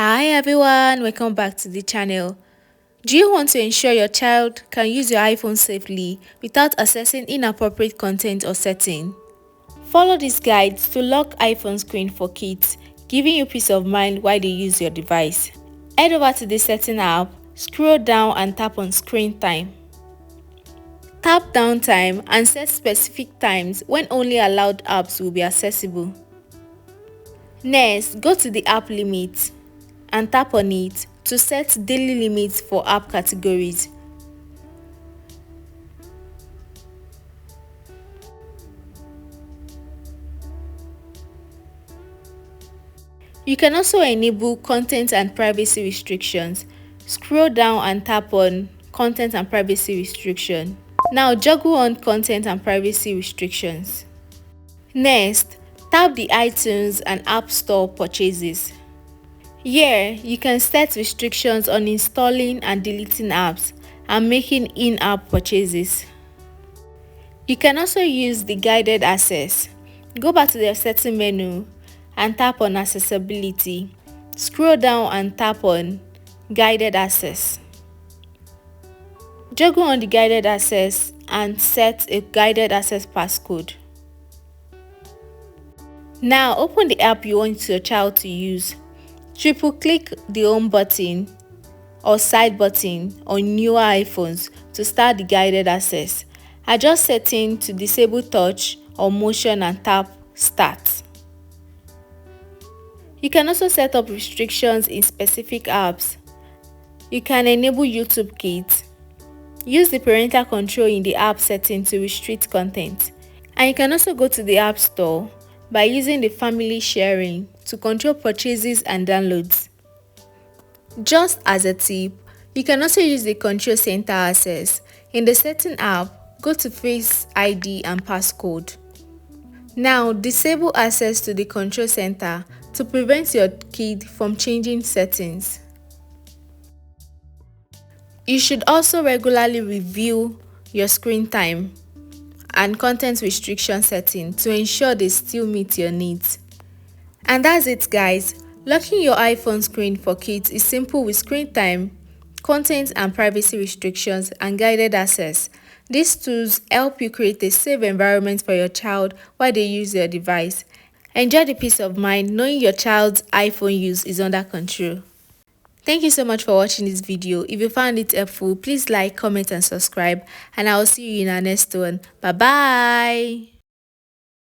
Hi everyone, welcome back to the channel. Do you want to ensure your child can use your iPhone safely without accessing inappropriate content or setting? Follow these guides to lock iPhone screen for kids, giving you peace of mind while they use your device. Head over to the setting app, scroll down and tap on screen time. Tap downtime and set specific times when only allowed apps will be accessible. Next, go to the app limit and tap on it to set daily limits for app categories. You can also enable content and privacy restrictions. Scroll down and tap on content and privacy restriction. Now juggle on content and privacy restrictions. Next, tap the iTunes and App Store purchases. Here, you can set restrictions on installing and deleting apps and making in-app purchases. You can also use the guided access. Go back to the setting menu and tap on accessibility. Scroll down and tap on guided access. Juggle on the guided access and set a guided access passcode. Now open the app you want your child to use. Triple click the home button or side button on newer iPhones to start the guided access. Adjust setting to disable touch or motion and tap start. You can also set up restrictions in specific apps. You can enable YouTube Kids. Use the parental control in the app setting to restrict content. And you can also go to the App Store by using the family sharing to control purchases and downloads. Just as a tip, you can also use the control center access. In the setting app, go to Face ID and passcode. Now disable access to the control center to prevent your kid from changing settings. You should also regularly review your screen time and content restriction setting to ensure they still meet your needs. And that's it guys. Locking your iPhone screen for kids is simple with screen time, content and privacy restrictions, and guided access. These tools help you create a safe environment for your child while they use your device. Enjoy the peace of mind knowing your child's iPhone use is under control. Thank you so much for watching this video. If you found it helpful, please like, comment and subscribe, and I will see you in our next one. Bye bye.